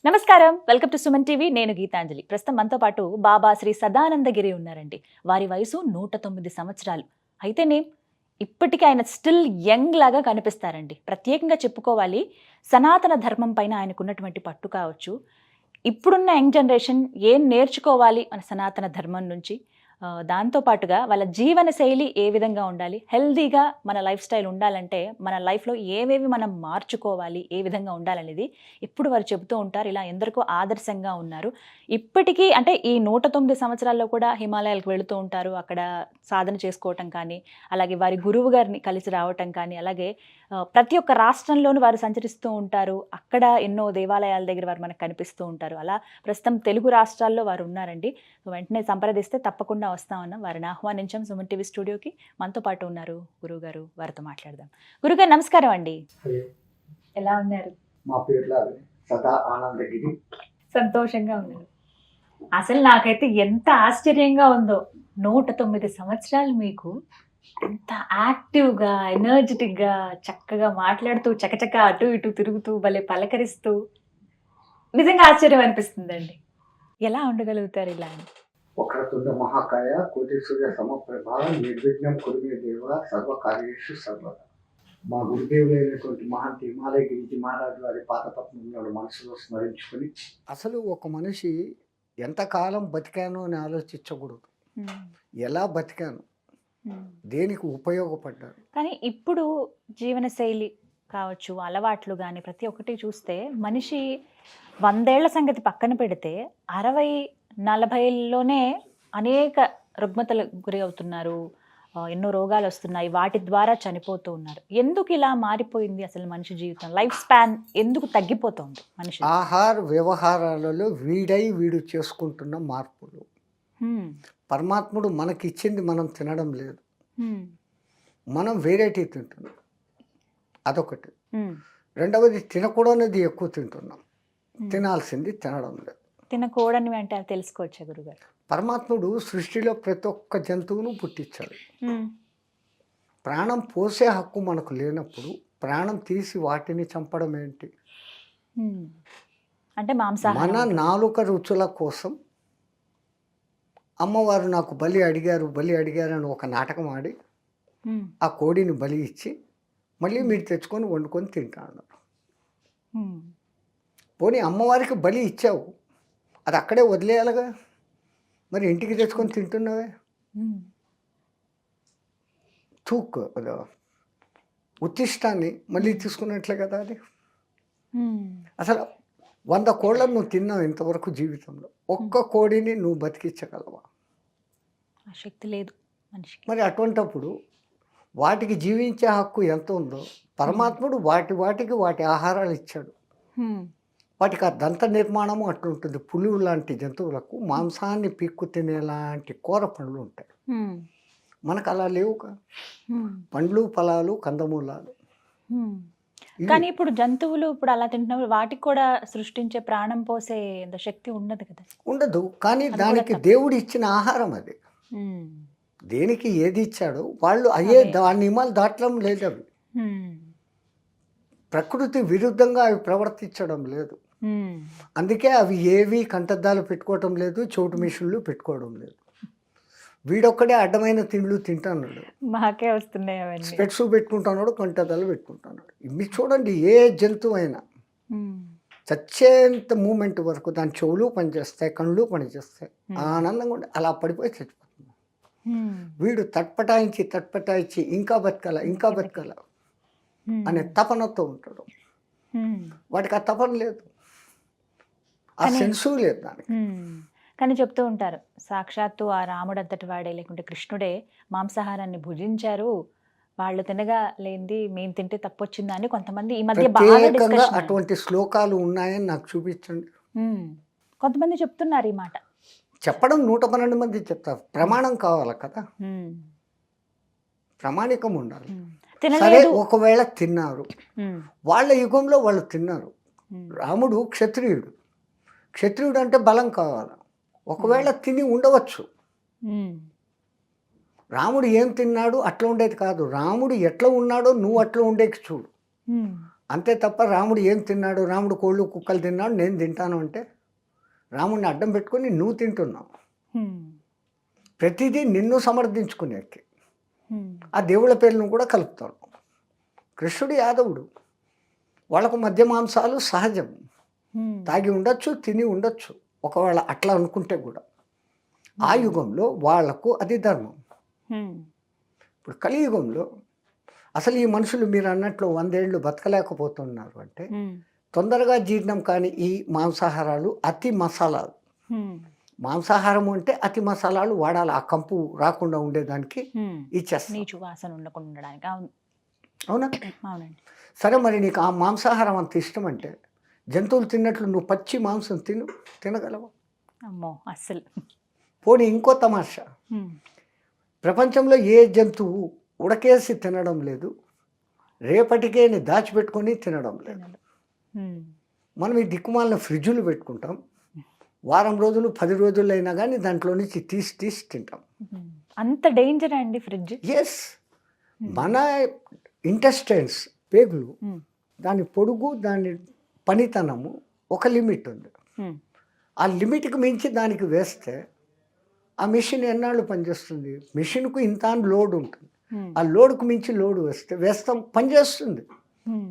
నమస్కారం, welcome to Suman TV. నేను గీతాంజలి. ప్రస్తుతం మనతో పాటు బాబా శ్రీ సదానందగిరి ఉన్నారండి. వారి వయసు 109 సంవత్సరాలు. అయితేనే ఇప్పటికీ ఆయన స్టిల్ యంగ్ లాగా కనిపిస్తారండి. ప్రత్యేకంగా చెప్పుకోవాలి, సనాతన ధర్మం పైన ఆయనకున్నటువంటి పట్టు కావచ్చు, ఇప్పుడున్న యంగ్ జనరేషన్ ఏం నేర్చుకోవాలి మన సనాతన ధర్మం నుంచి, దాంతోపాటుగా వాళ్ళ జీవన శైలి ఏ విధంగా ఉండాలి, హెల్దీగా మన లైఫ్ స్టైల్ ఉండాలంటే మన లైఫ్లో ఏవేవి మనం మార్చుకోవాలి, ఏ విధంగా ఉండాలనేది ఎప్పుడు వారు చెబుతూ ఉంటారు. ఇలా ఎందరికో ఆదర్శంగా ఉన్నారు. ఇప్పటికీ అంటే ఈ 109 సంవత్సరాల్లో కూడా హిమాలయాలకు వెళుతూ ఉంటారు. అక్కడ సాధన చేసుకోవటం కానీ, అలాగే వారి గురువు గారిని కలిసి రావటం కానీ, అలాగే ప్రతి ఒక్క రాష్ట్రంలోనూ వారు సంచరిస్తూ ఉంటారు. అక్కడ ఎన్నో దేవాలయాల దగ్గర వారు మనకు కనిపిస్తూ ఉంటారు. అలా ప్రస్తుతం తెలుగు రాష్ట్రాల్లో వారు ఉన్నారండి. సో వెంటనే సంప్రదిస్తే తప్పకుండా వస్తామన్నాం. వారిని ఆహ్వానించాం సుమన్ టీవీ స్టూడియోకి. మనతో పాటు ఉన్నారు గురువు గారు. వారితో మాట్లాడదాం. గురుగారు నమస్కారం అండి. ఎలా ఉన్నారు? మా పేర్ల సదా ఆనందగిరి. సంతోషంగా ఉన్నారు. అసలు నాకైతే ఎంత ఆశ్చర్యంగా ఉందో, 109 సంవత్సరాలు మీకు ఎంత యాక్టివ్గా, ఎనర్జెటిక్గా, చక్కగా మాట్లాడుతూ, చకచక అటు ఇటు తిరుగుతూ, భలే పలకరిస్తూ, నిజంగా ఆశ్చర్యం అనిపిస్తుందండి. ఎలా ఉండగలుగుతారు ఇలా అని? వక్రతుండ మహాకాయ కోటి సూర్య సమప్రభ నిర్విఘ్నం కురుమే దేవ సర్వకార్యేషు సర్వదా. మా గురుదేవులైనటువంటి మహంతి హిమాలయ గిరిజీ మహారాజు వారి పాదపద్మంలో మనసులో స్మరించుకొని, అసలు ఒక మనిషి ఎంతకాలం బతికాను అని ఆలోచించకూడదు. ఎలా బతికాను, దేనికి ఉపయోగపడ్డాను. కానీ ఇప్పుడు జీవన శైలి కావచ్చు, అలవాట్లు కానీ ప్రతి ఒక్కటి చూస్తే మనిషి 100 ఏళ్ల సంగతి పక్కన పెడితే 60-40లోనే అనేక రుగ్మతలకు గురి అవుతున్నారు. ఎన్నో రోగాలు వస్తున్నాయి, వాటి ద్వారా చనిపోతూ ఉన్నారు. ఎందుకు ఇలా మారిపోయింది అసలు మనిషి జీవితం? లైఫ్ స్పాన్ ఎందుకు తగ్గిపోతుంది మనిషి? ఆహార వ్యవహారాలలో వీడు చేసుకుంటున్న మార్పులు. పరమాత్ముడు మనకిచ్చింది మనం తినడం లేదు, మనం వేరేటి తింటున్నాం. అదొకటి. రెండవది, తినకూడనిది ఎక్కువ తింటున్నాం, తినాల్సింది తినడం లేదు. తినకూడని అంటే తెలుసుకోవచ్చా గురుగారు? పరమాత్ముడు సృష్టిలో ప్రతి ఒక్క జంతువును పుట్టించాడు. ప్రాణం పోసే హక్కు మనకు లేనప్పుడు ప్రాణం తీసి వాటిని చంపడం ఏంటి? అంటే మాంసాహారం. మన నాలుక రుచుల కోసం అమ్మవారు నాకు బలి అడిగారు అని ఒక నాటకం ఆడి ఆ కోడిని బలి ఇచ్చి మళ్ళీ మీరు తెచ్చుకొని వండుకొని తింటాను. పోనీ అమ్మవారికి బలి ఇచ్చావు, అది అక్కడే వదిలేయాలిగా, మరి ఇంటికి తెచ్చుకొని తింటున్నావే. తూక్ ఉత్తిష్టాన్ని మళ్ళీ తీసుకున్నట్లే కదా అది. అసలు 100 కోళ్ళను నువ్వు తిన్నావు ఇంతవరకు జీవితంలో, ఒక్క కోడిని నువ్వు బతికించగలవా? శక్తి లేదు మనిషికి. మరి అటువంటప్పుడు వాటికి జీవించే హక్కు ఎంత ఉందో పరమాత్ముడు వాటి ఆహారాలు ఇచ్చాడు. వాటికి ఆ దంత నిర్మాణము అట్లుంటుంది. పులులు లాంటి జంతువులకు మాంసాన్ని పీక్కు తినేలాంటి కూర పండ్లు ఉంటాయి, మనకు అలా లేవుగా. పండ్లు, ఫలాలు, కందమూలాలు. కానీ ఇప్పుడు జంతువులు ఇప్పుడు అలా తింటున్నప్పుడు వాటికి కూడా సృష్టించే ప్రాణం పోసే శక్తి ఉండదు కదా? ఉండదు. కానీ దానికి దేవుడు ఇచ్చిన ఆహారం అది. దేనికి ఏది ఇచ్చాడో వాళ్ళు అయ్యే నియమాలు దాటడం లేదు. అవి ప్రకృతి విరుద్ధంగా అవి ప్రవర్తించడం లేదు. అందుకే అవి ఏవి కంటద్దాలు పెట్టుకోవటం లేదు, చోటు మిషన్లు పెట్టుకోవడం లేదు. వీడొక్కడే అడ్డమైన తిండ్లు తింటున్నాడు, మాకే వస్తున్నాయి అవన్నీ. స్పెట్స్ పెట్టుకుంటున్నాడు, కంటద్దాలు పెట్టుకుంటున్నాడు. ఇవి చూడండి, ఏ జంతువు అయినా చచ్చేంత మూమెంట్ వరకు దాని చెవులు పనిచేస్తాయి, కళ్ళు పనిచేస్తాయి, ఆనందంగా ఉండి అలా పడిపోయి చచ్చిపోతుంది. వీడు తట్పటాయించి ఇంకా బతకాల అనే తపనతో ఉంటాడు. వాటికి ఆ తపన లేదు, ఆ సెన్సు లేదు దానికి. కానీ చెప్తూ ఉంటారు, సాక్షాత్తు ఆ రాముడు అంతటి వాడే లేకుంటే కృష్ణుడే మాంసాహారాన్ని భుజించారు, వాళ్ళు తినగా లేనిది మేము తింటే తప్పొచ్చిందా అని కొంతమంది ఈ మధ్య బాగా అటువంటి శ్లోకాలు ఉన్నాయని నాకు చూపించండి. కొంతమంది చెప్తున్నారు ఈ మాట. చెప్పడం 112 మంది చెప్తారు. ప్రమాణం కావాలి కదా, ప్రామాణికం ఉండాలి. సరే, ఒకవేళ తిన్నారు, వాళ్ళ యుగంలో వాళ్ళు తిన్నారు. రాముడు క్షత్రియుడు అంటే బలం కావాలి. ఒకవేళ తిని ఉండవచ్చు. రాముడు ఏం తిన్నాడు అట్లా ఉండేది కాదు, రాముడు ఎట్లా ఉన్నాడో నువ్వు అట్లా ఉండేకి చూడు. అంతే తప్ప రాముడు ఏం తిన్నాడు, రాముడు కోళ్ళు కుక్కలు తిన్నాడు నేను తింటాను అంటే రాముడిని అడ్డం పెట్టుకొని నువ్వు తింటున్నావు. ప్రతిదీ నిన్ను సమర్థించుకునేకి ఆ దేవుళ్ళ పేర్లను కూడా కలుపుతాడు. కృష్ణుడు యాదవుడు, వాళ్ళకు మధ్య మాంసాలు సహజం, తాగి ఉండొచ్చు, తిని ఉండొచ్చు ఒకవేళ అట్లా అనుకుంటే కూడా. ఆ యుగంలో వాళ్లకు అది ధర్మం. ఇప్పుడు కలియుగంలో అసలు ఈ మనుషులు మీరు అన్నట్లు 100 ఏళ్ళు బతకలేకపోతున్నారు అంటే తొందరగా జీర్ణం కాని ఈ మాంసాహారాలు, అతి మసాలాలు. మాంసాహారం అంటే అతి మసాలాలు వాడాలి, ఆ కంపు రాకుండా ఉండేదానికి ఇచ్చేస్తాం, నీచు వాసన ఉండకుండా ఉండడానికి. అవునా? అవునండి. సరే, మరి నీకు ఆ మాంసాహారం అంత ఇష్టం అంటే జంతువులు తిన్నట్లు నువ్వు పచ్చి మాంసం తినగలవా? అమ్మో అస్సలు. పోనీ ఇంకో తమాషా, ప్రపంచంలో ఏ జంతువు ఉడకేసి తినడం లేదు, రేపటికే దాచిపెట్టుకొని తినడం లేదు. మనం ఈ దిక్కుమాలిన ఫ్రిడ్జులు పెట్టుకుంటాం, వారం రోజులు 10 రోజులు అయినా కానీ దాంట్లో నుంచి తీసి తింటాం. అంత డేంజర్ అండి ఫ్రిడ్జ్? ఎస్. మన ఇంటెస్టైన్స్, పేగులు, దాని పొడుగు, దాని పనితనము ఒక లిమిట్ ఉంది. ఆ లిమిట్కి మించి దానికి వేస్తే ఆ మిషన్ ఎన్నాళ్ళు పనిచేస్తుంది? మిషన్కు ఇంత లోడ్ ఉంటుంది, ఆ లోడ్కు మించి లోడ్ వేస్తాం, పనిచేస్తుంది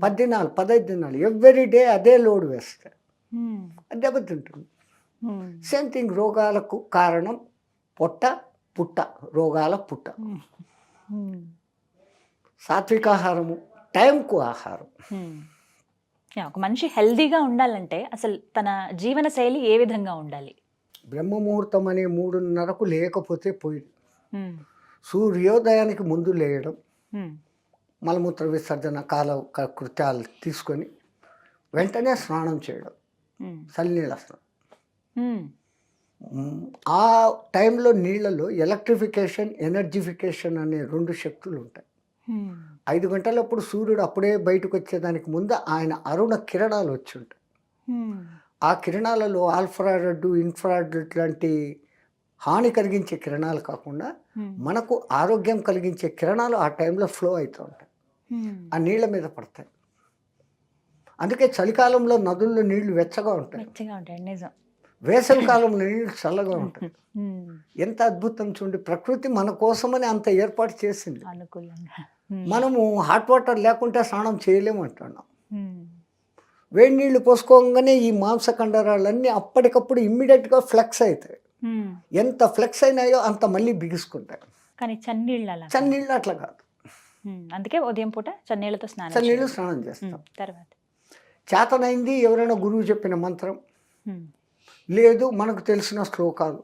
10 దినాలు 15 దినాలు, ఎవ్రీ డే అదే లోడ్ వేస్తే అది దెబ్బతింటుంది. సేమ్ థింగ్, రోగాలకు కారణం పుట్ట, రోగాల పుట్ట. సాత్వికాహారము, టైంకు ఆహారం. ఒక మనిషి హెల్దీగా ఉండాలంటే అసలు తన జీవన శైలి ఏ విధంగా ఉండాలి? బ్రహ్మముహూర్తం అనే 3:30కు లేకపోతే పోయింది. సూర్యోదయానికి ముందు లేయడం, మలమూత్ర విసర్జన కాల కృత్యాలు తీసుకొని వెంటనే స్నానం చేయడం, చల్లనీళ్ళ స్నానం. ఆ టైంలో నీళ్ళలో ఎలక్ట్రిఫికేషన్, ఎనర్జిఫికేషన్ అనే 2 శక్తులు ఉంటాయి. 5 గంటలప్పుడు సూర్యుడు అప్పుడే బయటకు వచ్చేదానికి ముందు ఆయన అరుణ కిరణాలు వచ్చి ఉంటాయి. ఆ కిరణాలలో ఆల్ఫ్రారెడ్, ఇన్ఫ్రారెడ్ లాంటి హాని కలిగించే కిరణాలు కాకుండా మనకు ఆరోగ్యం కలిగించే కిరణాలు ఆ టైంలో ఫ్లో అవుతూ ఉంటాయి, ఆ నీళ్ళ మీద పడతాయి. అందుకే చలికాలంలో నదుల్లో నీళ్లు వెచ్చగా ఉంటాయి, నిజం. వేసవి కాలంలో నీళ్ళు చల్లగా ఉంటాయి. ఎంత అద్భుతం చూడండి, ప్రకృతి మన కోసమని అంత ఏర్పాటు చేసింది. మనము హాట్ వాటర్ లేకుంటే స్నానం చేయలేమంటున్నాం. వేడి నీళ్లు పోసుకోగానే ఈ మాంసకండరాలన్నీ అప్పటికప్పుడు ఇమ్మీడియట్గా ఫ్లెక్స్ అవుతాయి. ఎంత ఫ్లెక్స్ అయినాయో అంత మళ్ళీ బిగుసుకుంటాయి. కానీ చన్నీళ్ళు అట్లా కాదు. అందుకే ఉదయం పూట చన్నీళ్ళతో స్నానం చేస్తాం. తర్వాత చేతనైంది ఎవరైనా గురువు చెప్పిన మంత్రం, లేదు మనకు తెలిసిన శ్లోకాలు,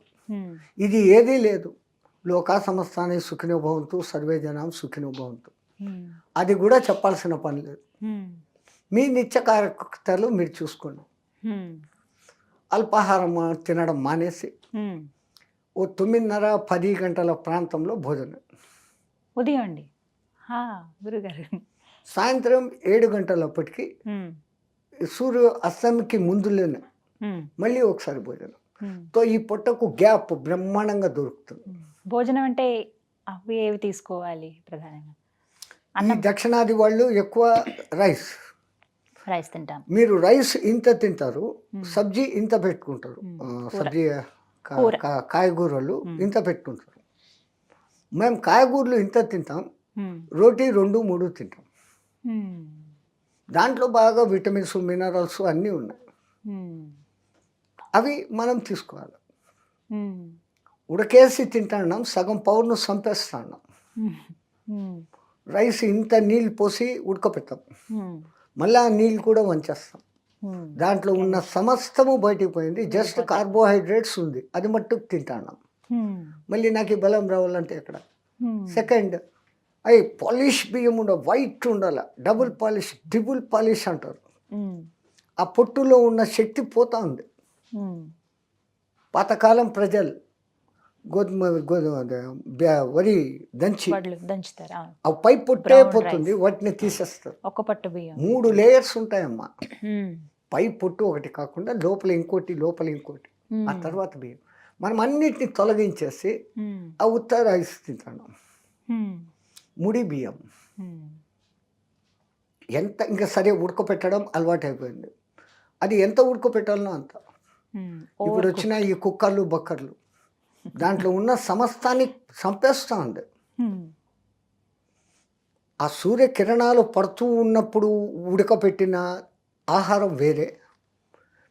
ఇది ఏదీ లేదు. లోకా సమస్తాని సుఖినో భవంతు, సర్వే జనం సుఖినో భవంతు, అది కూడా చెప్పాల్సిన పని లేదు. మీ నిత్య కార్యకర్తలు మీరు చూసుకోండి. అల్పాహారం తినడం మానేసి ఓ 9:30-10 గంటల ప్రాంతంలో భోజనం. ఉదయం అండి, గురుగారు. సాయంత్రం 7 గంటలప్పటికి సూర్య అస్తమికి ముందులోనే మళ్ళీ ఒకసారి భోజనం. తో ఈ పొట్టకు గ్యాప్ బ్రహ్మాండంగా దొరుకుతుంది. భోజనం అంటే అవి ఏవి తీసుకోవాలి ప్రధానంగా? ఈ దక్షిణాది వాళ్ళు ఎక్కువ రైస్ తింటాం. మీరు రైస్ ఇంత తింటారు, సబ్జీ ఇంత పెట్టుకుంటారు, సబ్జీ కాయగూరలు ఇంత పెట్టుకుంటారు. మేము కాయగూరలు ఇంత తింటాం, రోటీ 2-3 తింటాం. దాంట్లో బాగా విటమిన్స్, మినరల్స్ అన్నీ ఉన్నాయి, అవి మనం తీసుకోవాలి. ఉడకేసి తింటున్నాం, సగం పవర్ను చంపేస్తున్నాం. రైస్ ఇంత నీళ్ళు పోసి ఉడకపెట్టాం, మళ్ళీ ఆ నీళ్ళు కూడా వంచేస్తాం. దాంట్లో ఉన్న సమస్తము బయటికి పోయింది, జస్ట్ కార్బోహైడ్రేట్స్ ఉంది, అది మట్టుకు తింటున్నాం. మళ్ళీ నాకు ఈ బలం రావాలంటే ఎక్కడ? సెకండ్, అవి పాలిష్ బియ్యం ఉండాలి, వైట్ ఉండాలి, డబుల్ పాలిష్, ట్రిపుల్ పాలిష్ అంటారు. ఆ పొట్టులో ఉన్న శక్తి పోతా ఉంది. పాతకాలం ప్రజలు వరి దంచుతారు, ఆ పై పొట్టే పోతుంది, వాటిని తీసేస్తారు. ఒక పట్టు బియ్యం 3 లేయర్స్ ఉంటాయమ్మా. పై పొట్టు ఒకటి కాకుండా లోపల ఇంకోటి, లోపల ఇంకోటి, ఆ తర్వాత బియ్యం. మనం అన్నిటిని తొలగించేసి ఆ ఉత్త రైస్ తింటాం. ముడి బియ్యం ఎంత ఇంకా సరే ఉడకపెట్టడం అలవాటు అయిపోయింది. అది ఎంత ఉడకపెట్టాలనో అంత. ఇప్పుడు వచ్చిన ఈ కుక్కర్లు బక్కర్లు దాంట్లో ఉన్న సమస్తాన్ని చంపేస్తూ ఉంది. ఆ సూర్యకిరణాలు పడుతూ ఉన్నప్పుడు ఉడకపెట్టిన ఆహారం వేరే,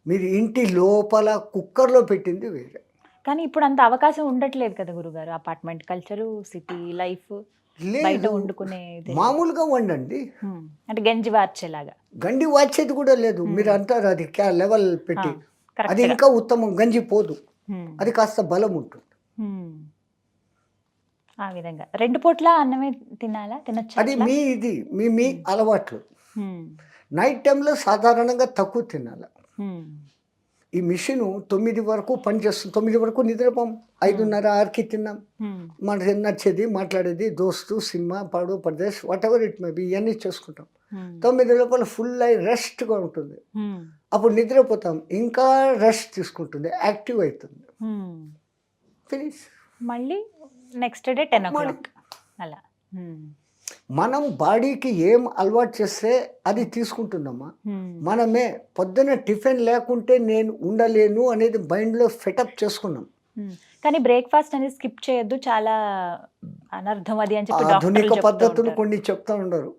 మీరు ఇంటి లోపల కుక్కర్లో పెట్టింది వేరే. కానీ ఇప్పుడు అంత అవకాశం ఉండట్లేదు కదా గురుగారు. అపార్ట్మెంట్ కల్చరు, సిటీ లైఫ్, బయట లేదు, వండుకునేది మామూలుగా వండండి. అంటే గంజి వార్చేలాగా. గండి వాచేది కూడా లేదు. మీరు అంటారు అది లెవెల్ పెట్టి, అది ఇంకా ఉత్తమం. గంజి పోదు, అది కాస్త బలం ఉంటుంది. ఆ విధంగా 2 పూట్ల అన్నమే తినాలా, తినొచ్చా? అది మీ అలవాట్లు. నైట్ టైంలో సాధారణంగా తక్కువ తినాలి. ఈ మిషన్ 9 వరకు పనిచేస్తుంది. 9 వరకు నిద్రపోం, 5:30, 6కి తిన్నాం. మనకి నచ్చేది మాట్లాడేది, దోస్తు, సినిమా, పాడు, Pardes, what ever it may be, ఇవన్నీ చేసుకుంటాం. 9 లోపల ఫుల్ అయి రెస్ట్గా ఉంటుంది. అప్పుడు నిద్రపోతాం, ఇంకా రెస్ట్ తీసుకుంటుంది, యాక్టివ్ అవుతుంది. ఫినిష్. మళ్ళీ నెక్స్ట్ డే 10 o'clock అలా. మనం బాడీకి ఏం అలవాటు చేస్తే అది తీసుకుంటుందమ్మా. మనమే పొద్దున టిఫిన్ లేకుంటే నేను ఉండలేను అనేది మైండ్లో ఫిటప్ చేసుకున్నాం. కానీ బ్రేక్ఫాస్ట్ అనేది స్కిప్ చేయొద్దు, చాలా అనర్థం అది అని చెప్పి ఆధునిక పద్ధతులు కొన్ని చెప్తా ఉండరు.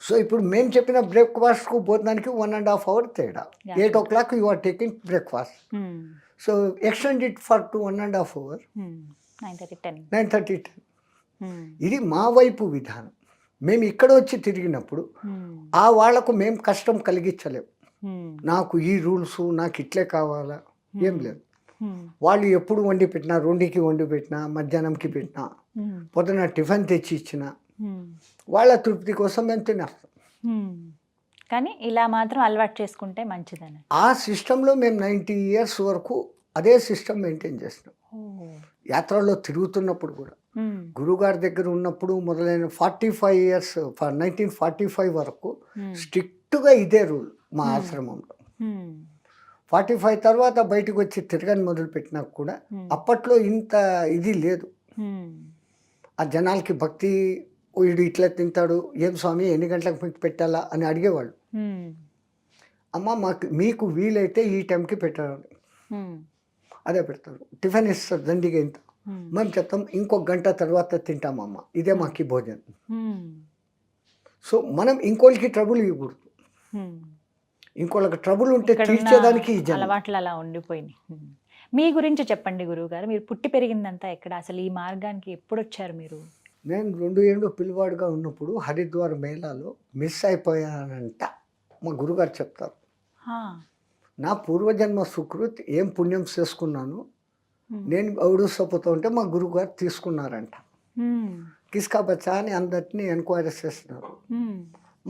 సో ఇప్పుడు మేము చెప్పిన బ్రేక్ఫాస్ట్కు భోజనానికి 1.5 hour తేడా. 8 o'clock you are taking breakfast. So extend it for to 1.5 hour. 9:30, 10. ఇది మా వైపు విధానం. మేము ఇక్కడ వచ్చి తిరిగినప్పుడు ఆ వాళ్లకు మేము కష్టం కలిగించలేము. నాకు ఈ రూల్స్, నాకు ఇట్లే కావాలా, ఏం లేదు. వాళ్ళు ఎప్పుడు వండి పెట్టినా, 2కి వండి పెట్టినా, మధ్యాహ్నంకి పెట్టినా, పొద్దున టిఫిన్ తెచ్చి ఇచ్చిన వాళ్ళ తృప్తి కోసం మేము తినేస్తాం. కానీ ఇలా మాత్రం అలవాటు చేసుకుంటే మంచిదని ఆ సిస్టంలో మేము 90 years వరకు అదే సిస్టమ్ మెయింటైన్ చేస్తున్నాం. యాత్రలో తిరుగుతున్నప్పుడు కూడా, గురుగారి దగ్గర ఉన్నప్పుడు మొదలైన 45 years, 1945 వరకు స్ట్రిక్ట్గా ఇదే రూల్ మా ఆశ్రమంలో. 45 తర్వాత బయటకు వచ్చి తిరగని మొదలుపెట్టినా కూడా అప్పట్లో ఇంత ఇది లేదు. ఆ జనాలకి భక్తి, వీడు ఇట్లా తింటాడు, ఏం స్వామి ఎన్ని గంటలకు పెట్టాలా అని అడిగేవాళ్ళు. అమ్మ మీకు వీలైతే ఈ టైంకి పెట్టాలి, అదే పెడతారు. టిఫిన్ ఇస్తారు దండిగా ఇంత, మేము చెప్తాం ఇంకొక గంట తర్వాత తింటామమ్మ, ఇదే మాకు భోజనం. సో మనం ఇంకోళ్ళకి ట్రబుల్ ఇవ్వకూడదు. ఇంకోళ్ళకి ట్రబుల్ ఉంటే తీర్చేదానికి అలవాట్లు అలా ఉండిపోయినాయి. మీ గురించి చెప్పండి గురువుగారు. మీరు పుట్టి పెరిగిందంతా ఎక్కడ, అసలు ఈ మార్గానికి ఎప్పుడు వచ్చారు మీరు? నేను 2 ఏళ్ళు పిల్లవాడుగా ఉన్నప్పుడు హరిద్వార్ మేళాలో మిస్ అయిపోయానంట మా గురుగారు చెప్తారు. నా పూర్వజన్మ సుకృత్ ఏం పుణ్యం చేసుకున్నాను, నేను గౌడు సపోతా ఉంటే మా గురుగారు తీసుకున్నారంట. కిస్కా బచ్చా అని అందరినీ ఎంక్వైరీ చేస్తున్నారు.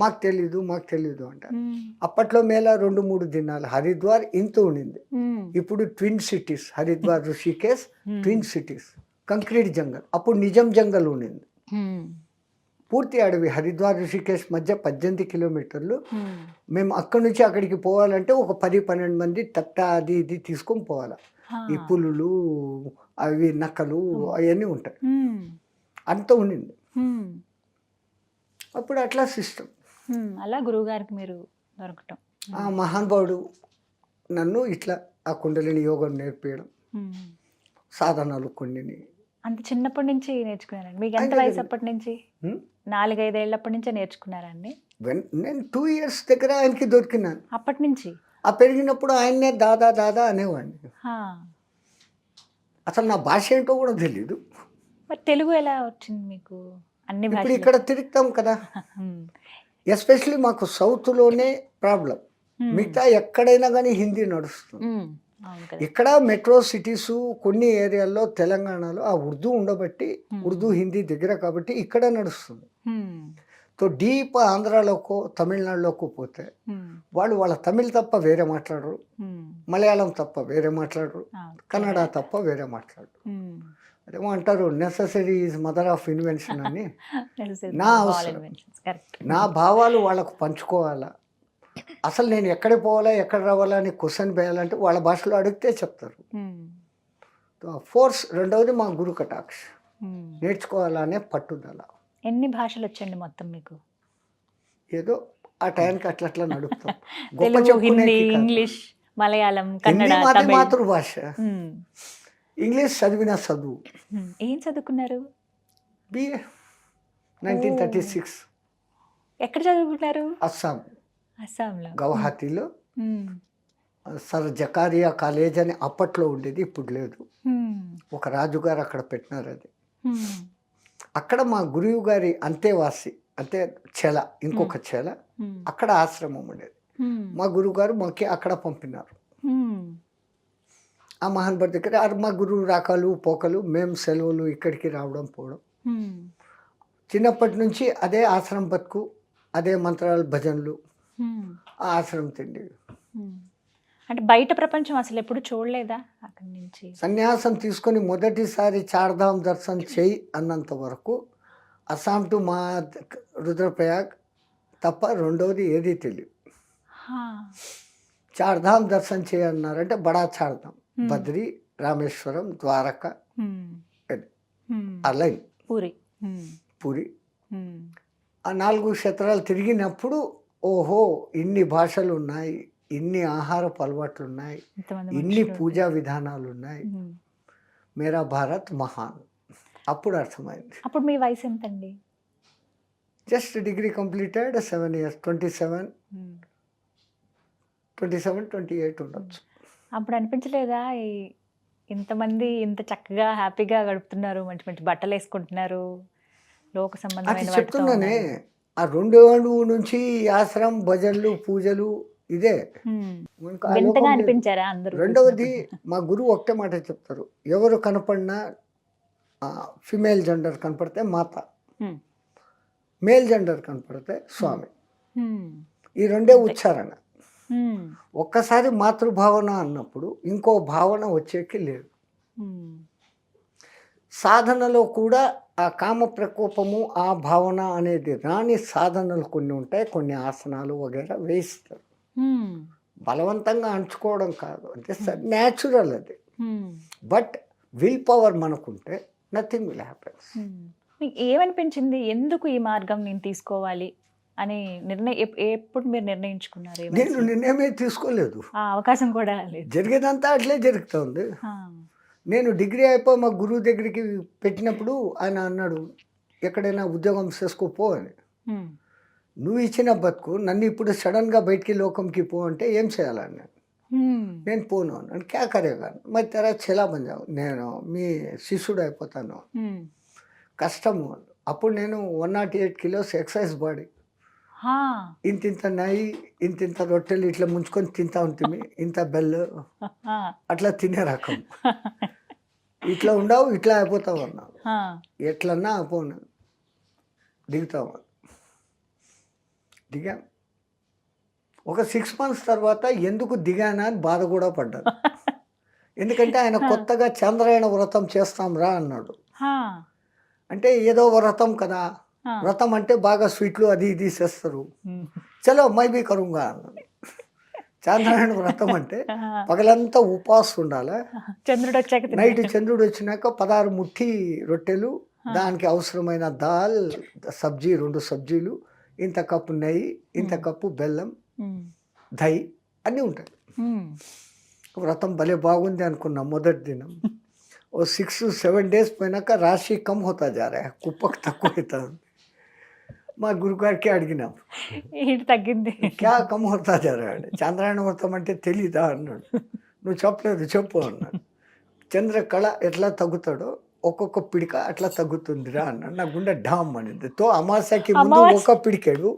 మాకు తెలీదు అంట. అప్పట్లో మేళ 2-3 దినాలు. హరిద్వార్ ఇంత ఉండింది. ఇప్పుడు twin cities, Haridwar, Rishikesh twin cities, concrete jungle. అప్పుడు నిజం జంగల్ ఉండింది, పూర్తి అడవి. హరిద్వార్ ఋషికేశ్ మధ్య 18 kilometers. మేము అక్కడి నుంచి అక్కడికి పోవాలంటే ఒక 10-12 మంది తట్ట అది ఇది తీసుకొని పోవాలి. ఈ పులులు, అవి నక్కలు, అవన్నీ ఉంటాయి. అంత ఉండింది అప్పుడు. అట్లా సిస్టమ్. అలా గురువుగారికి మీరు దొరకటం. ఆ మహానుభావుడు నన్ను ఇట్లా ఆ కుండలిని యోగం నేర్పించడం, సాధనాలు కొన్ని. అంత చిన్నప్పటి నుంచి నేర్చుకున్నారండి? మీకు ఎంత వయసు అప్పటి నుంచి? 4-5 ఏళ్ళప్పటి నుంచే నేర్చుకున్నారండి? నేను 2 years దగ్గర ఆయనకి దొరికినాను. అప్పటి నుంచి ఆ పెరిగినప్పుడు ఆయన్నే దాదా దాదా అనేవాడిని. అసలు నా భాష ఏంటో కూడా తెలీదు. మరి తెలుగు ఎలా వచ్చింది మీకు? అన్ని ఇప్పుడు ఇక్కడ తిరుగుతాం కదా, ఎస్పెషలీ మాకు సౌత్లోనే ప్రాబ్లం. మిగతా ఎక్కడైనా కానీ హిందీ నడుస్తుంది. ఇక్కడ మెట్రో సిటీస్ కొన్ని ఏరియాల్లో తెలంగాణలో ఆ ఉర్దూ ఉండబట్టి, ఉర్దూ హిందీ దగ్గర కాబట్టి ఇక్కడ నడుస్తుంది. సో డీప్ ఆంధ్రాలోకో తమిళనాడులోకో పోతే వాళ్ళు వాళ్ళ తమిళ్ తప్ప వేరే మాట్లాడరు, మలయాళం తప్ప వేరే మాట్లాడరు, కన్నడ తప్ప వేరే మాట్లాడరు. అదేమో అంటారు necessary is mother of invention అని. నా అవసరం, నా భావాలు వాళ్ళకు పంచుకోవాలా. అసలు నేను ఎక్కడికి పోవాలా, ఎక్కడ రావాలా అని క్వశ్చన్ వేయాలంటే వాళ్ళ భాషలో అడిగితే చెప్తారు. ఫోర్స్. రెండవది మా గురు కటాక్ష, నేర్చుకోవాలనే పట్టుదల. ఎన్ని భాషలు వచ్చండి మొత్తం మీకు? ఏదో ఆ టైంకి అట్లా అట్లా నడుపుతాం. గొప్ప తెలుగు, హిందీ, చెప్పుకునేకి కాదు. ఇంగ్లీష్, మలయాళం, హిందీ కన్నడ, మాది తమిళ్. మాతృభాష. హ్మ్. ఇంగ్లీష్ చదివిన చదువు. ఏం చదువుకున్నారు? బిఏ 1936 ఎక్కడ చదువుకున్నారు? అస్సాం అస్సాంలో. గౌహతిలో హ్మ్. సర్ జకారియా కాలేజ్ అని అప్పట్లో ఉండేది, ఇప్పుడు లేదు. హ్మ్. ఒక రాజుగారు అక్కడ పెట్టినారు అది. హ్మ్. అక్కడ మా గురువు గారి అంతేవాసి, అంటే చెల, ఇంకొక చెల, హ్మ్. అక్కడ ఆశ్రమం ఉండేది. హ్మ్. మా గురువు గారు మాకి అక్కడ పంపినారు. హ్మ్. ఆ మహాన్భర్ దగ్గర మా గురువు రాకలు పోకలు, మేము సెలవులు ఇక్కడికి రావడం పోవడం. హ్మ్. చిన్నప్పటి నుంచి అదే ఆశ్రమం బతుకు, అదే మంత్రాలు భజనలు, హ్మ్. ఆ ఆశ్రమం తిండి. హ్మ్. అంటే బయట ప్రపంచం అసలు ఎప్పుడు చూడలేదా అక్కడి నుంచి? సన్యాసం తీసుకొని మొదటిసారి చార్ధామ్ దర్శనం చేయి అన్నంత వరకు అస్సాం టు మా రుద్రప్రయాగ్ తప్ప రెండవది ఏదీ తెలియదు. హా. చార్ధామ్ దర్శనం చేయన్నారంటే బడా చార్ధామ్, హ్మ్. బద్రి, రామేశ్వరం, ద్వారక, హ్మ్. అది. హ్మ్. ఆ లైన్ పూరి. హ్మ్. పూరి. హ్మ్. ఆ 4 క్షేత్రాలు తిరిగినప్పుడు ఓహో ఇన్ని భాషలు ఉన్నాయి, ఇన్ని ఆహారపు అలవాట్లు ఉన్నాయి, ఇంతమంది ఇన్ని మనుషులు. పూజా విధానాలు ఉన్నాయి, హ్మ్. మేరా భారత్ మహాన్. అప్పుడు అర్థమైంది. అప్పుడు మీ వయసు ఎంతండి? జస్ట్ డిగ్రీ కంప్లీటెడ్ 7 years, 27, హ్మ్. 27, 28 ఉండొచ్చు. అప్పుడు అనిపించలేదా ఇంతమంది ఇంత చక్కగా హ్యాపీగా గడుపుతున్నారు, మంచి మంచి బట్టలు వేసుకుంటున్నారు, లోక అది సంబంధమైన వాటితో చెప్తున్నానే, ఉన్నారు. ఆ 2 ఏళ్ళు నుంచి ఈ ఆశ్రమం భజనలు పూజలు ఇదే. హ్మ్. మనకు ఆ వింతగా లోకం లేదు. అనిపించారా అందరూ రెండవది చూసినప్పుడు? మా గురువు ఒకటే మాట చెప్తారు, ఎవరు కనపడినా ఫిమేల్ జెండర్ కనపడితే మాత, హ్మ్. మేల్ జెండర్ కనపడితే స్వామి. హ్మ్. ఈ రెండే అంతే. ఉచ్చారణ. హ్మ్. ఒక్కసారి మాతృభావన అన్నప్పుడు ఇంకో భావన వచ్చేకి లేదు. హ్మ్. సాధనలో కూడా ఆ కామ ప్రకోపము, ఆ భావన అనేది రాని సాధనలు కొన్ని ఉంటాయి, కొన్ని ఆసనాలు వగైరా వేయిస్తారు. హ్మ్. బలవంతంగా అంచుకోవడం కాదు, అంటే న్యాచురల్ అది. హ్మ్. బట్ విల్ పవర్ మనకుంటే నథింగ్ విల్ హ్యాపెన్స్. హ్మ్. మీకు ఏమనిపించింది? ఎందుకు ఈ మార్గం నేను తీసుకోవాలి అని ఎప్పుడు మీరు నిర్ణయించుకున్నారు? ఏ నేను వయసులో? నిర్ణయమే తీసుకోలేదు, ఆ అవకాశం కూడా లేదు. జరిగేదంతా అట్లే జరుగుతుంది. ఆ. నేను డిగ్రీ అయిపోయి మా గురువు దగ్గరికి పెట్టినప్పుడు ఆయన అన్నాడు, ఎక్కడైనా ఉద్యోగం చేసుకోపో అని. హ్మ్. నువ్వు ఇచ్చిన బతుకు నన్ను ఇప్పుడు సడన్గా బయటికి లోకంకి పో అంటే ఏం చేయాలన్నాను. హ్మ్. నేను పోను అన్నాను. క్యా కరేగా, మరి తెరా చెలా బంజావు, నేను మీ శిష్యుడు అయిపోతాను. హ్మ్. కష్టము. అప్పుడు నేను 108 kilos ఎక్సైజ్ బాడీ, హా. ఇంత నెయ్యి, ఇంత రొట్టెలు ఇట్లా ముంచుకొని తింటా ఉంటుంది, ఇంత బెల్లు ఆ. అట్లా తినే రకం. ఇట్లా ఉండవు, ఇట్లా అయిపోతావు అన్నావు. ఆ. ఎట్లన్నా పోను, దిగుతావు. దిగా ఒక 6 months తర్వాత ఎందుకు దిగానా అని బాధ కూడా పడ్డాను. ఎందుకంటే ఆయన కొత్తగా చంద్రాయణ వ్రతం చేస్తాం రా అన్నాడు. హా. అంటే ఏదో వ్రతం కదా, ఆ. వ్రతం అంటే బాగా స్వీట్లు అది ఇది చేస్తారు. హ్మ్. చలో మై బీ కరుంగా అన్నాడు. చంద్రాయణ వ్రతం అంటే ఆ. పగలంతా ఉపవాసం ఉండాలి, చంద్రుడు వచ్చాక నైట్ తిన్నాడు. చంద్రుడు వచ్చినాక 16 ముఠి రొట్టెలు, దానికి అవసరమైన దాల్, సబ్జీ, 2 సబ్జీలు, ఇంత కప్పు నెయ్యి, ఇంత కప్పు బెల్లం, హ్మ్. దహి అన్నీ ఉంటాయి. హ్మ్. వ్రతం భలే బాగుంది అనుకున్నా మొదటి దినం. ఓ 6-7 days పోయినాక రాశి కమ్ హోతా జా రా, కుప్పకు తక్కువ అవుతుంది. మా గురుగారికి అడిగినాం, ఏంటి తగ్గింది? క్యా కమ్ హోతా జా రా అంటే, చంద్రాయణ వ్రతం అంటే తెలీదా అన్నాడు. నువ్వు చెప్పలేదు చెప్పు అన్నాడు. చంద్రకళ ఎట్లా తగ్గుతాడో ఒక్కొక్క పిడిక అట్లా తగ్గుతుందిరా అన్నాడు. నా గుండె ఢామ్ అనింది. తో అమావాస్యకి ముందు ఒక పిడికెడు,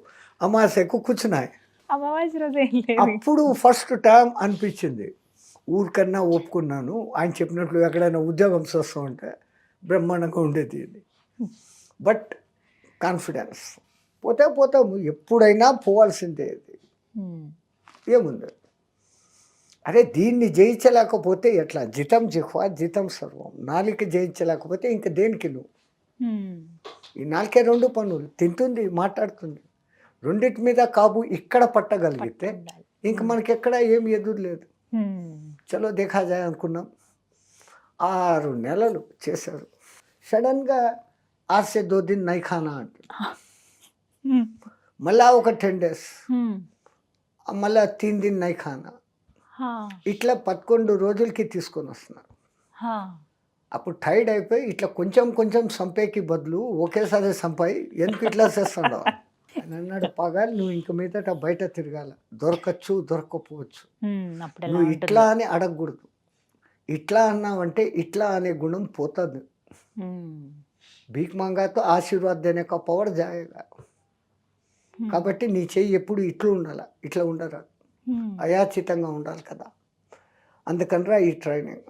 అమావాస్యకు కూర్చున్నాయి. అమావాస్య రోజు ఏం లేదు. అప్పుడు ఫస్ట్ టైం అనిపించింది, ఊరికన్నా ఒప్పుకున్నాను, ఆయన చెప్పినట్లు ఎక్కడైనా ఉద్యోగం చేస్తూ ఉంటే బ్రహ్మాండంగా ఉండేది ఇది. బట్ కాన్ఫిడెన్స్, పోతే పోతాము, ఎప్పుడైనా పోవాల్సిందే ఇది, హ్మ్. ఏముంది. అరే దీన్ని జయించలేకపోతే ఎట్లా, జితం జిహ్వా జితం సర్వం, నాలిక జయించలేకపోతే ఇంక దేనికి నువ్వు. హ్మ్. ఈ నాలుకే 2 పనులు, తింటుంది మాట్లాడుతుంది, రెండింటి మీద కాబు ఇక్కడ పట్టగలిగితే ఉండాలి. ఇంక మనకెక్కడ ఏం ఎదురు లేదు. హ్మ్. చలో దేఖా జాయ్ అనుకున్నాం. 6 నెలలు చేశారు. సడన్గా ఆజ్ సే 2 दिन नहीं खाना అంటే హ్మ్. మళ్ళా ఒక 10 days హ్మ్. మళ్ళా 3 दिन नहीं खाना. హా. ఇట్లా 11 రోజులకి తీసుకొని వస్తున్నారు. హా. అప్పుడు టైర్డ్ అయిపోయి ఇట్లా కొంచెం కొంచెం సంపేకి బదులు ఒకేసారి సంపాయి ఎందుకు ఇట్లా చేస్తుండవు అని అన్నాడు. పగాలు నువ్వు ఇంక మీదట బయట తిరగాల, దొరకచ్చు దొరకపోవచ్చు, హ్మ్. అప్పుడు ఎలా నువ్వు ఉంటుందో. ఇట్లా అని అడగకూడదు. ఇట్లా అన్నావంటే ఇట్లా అనే గుణం పోతుంది. హ్మ్. భీక్ మంగాతో ఆశీర్వాద్ దేనే కా పవర్ జాయేగా. హ్మ్. కాబట్టి నీ చెయ్యి ఎప్పుడు ఇట్లా ఉండాల, ఇట్లా ఉండరా, హ్మ్. అయాచితంగా ఉండాలి కదా. అందుకనరా ఈ ట్రైనింగ్.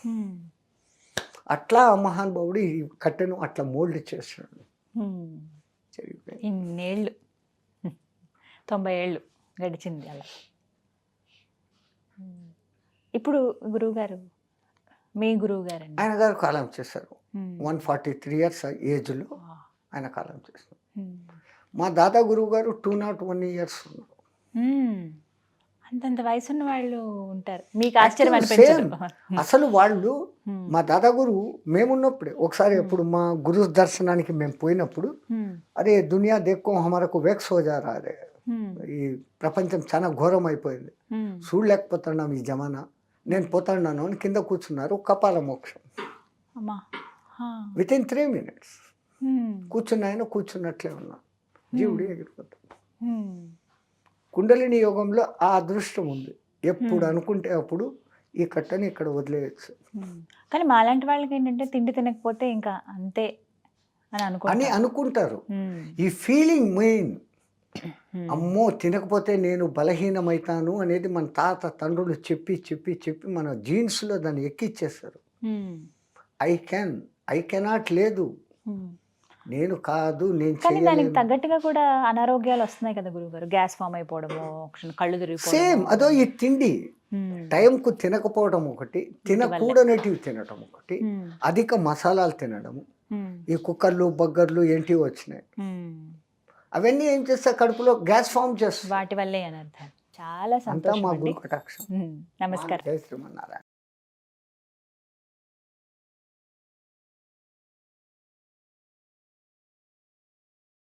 హ్మ్. అట్లా ఆ మహానుభావుడు ఈ కట్టెను అట్లా మోల్డ్ చేస్తున్నాడు. హ్మ్. జరిగిపోయింది. ఇన్నేళ్ళు 90 ఏళ్ళు గడిచింది అలా. హ్మ్. ఇప్పుడు గురువుగారు, మీ గురువు గారండి. ఆయన గారు కాలం చేశారు. హ్మ్. 143 years ఏజ్లో ఆ. ఆయన కాలం చేశారు. హ్మ్. మా దాదా గురువు గారు 201 years ఉన్నారు. హ్మ్. అంతంత వయసున్న వాళ్ళు ఉంటారు. మీకు Actually ఆశ్చర్యం అనిపించదు. same. అసలు వాళ్ళు హ్మ్. మా దాదా గురువు మేమున్నప్పుడే ఒకసారి ఎప్పుడు మా గురు దర్శనానికి మేము పోయినప్పుడు, హ్మ్. అరే దునియా దేక్కో హమారకు వెక్స్ హో జా రా రే, హ్మ్. ఈ ప్రపంచం చాలా ఘోరం అయిపోయింది, హ్మ్. చూడలేకపోతున్నాం ఈ జమానా, నేను పోతాన్నాను అని కింద కూర్చున్నారు. కపాల మోక్షం అమ్మా. హా. With in 3 minutes. హ్మ్. కూర్చున్నాయన కూర్చున్నట్లే ఉన్నా, జీవుడు ఎగిరిపోతాడు. హ్మ్. కుండలిని యోగంలో ఆ అదృష్టం ఉంది. ఎప్పుడు అనుకుంటే అప్పుడు ఈ కట్టని ఇక్కడ వదిలేయచ్చు హ్మ్. కానీ మాలాంటి వాళ్ళకి ఏంటంటే తిండి తినకపోతే ఇంకా అంతే అని అని అనుకుంటారు. అనుకుంటారు. హ్మ్. ఈ ఫీలింగ్ మెయిన్. హ్మ్. అమ్మో తినకపోతే నేను బలహీనమవుతాను అనేది మన తాత తండ్రులు చెప్పి చెప్పి చెప్పి మన జీన్స్లో దాన్ని ఎక్కిచ్చేస్తారు. హ్మ్. ఐ కెనాట్ లేదు, హ్మ్. నేను కాదు, నేను కానీ దానికి చేయలేను. తగ్గట్టుగా కూడా అనారోగ్యాలు వస్తున్నాయి కదా గురువుగారు. గ్యాస్ ఫామ్ అయిపోవడము, కళ్ళు సేమ్ తిరిగిపోవడము. అదో ఈ తిండి హ్మ్. టైంకు తినకపోవడం ఒకటి, తినకూడనటివి తినటం ఒకటి, హ్మ్. అధిక మసాలాలు తినడము, హ్మ్. ఈ కుక్కర్లు బగ్గర్లు ఏంటివి వచ్చినాయి, హ్మ్. అవన్నీ ఏం చేస్తే కడుపులో గ్యాస్ ఫామ్ చేస్తుంది. వాటి వల్లే అనర్థం. చాలా అంతా సంతోషం మా అండి. గురు కటాక్షం. నమస్కారం. జై శ్రీమన్నారాయణ.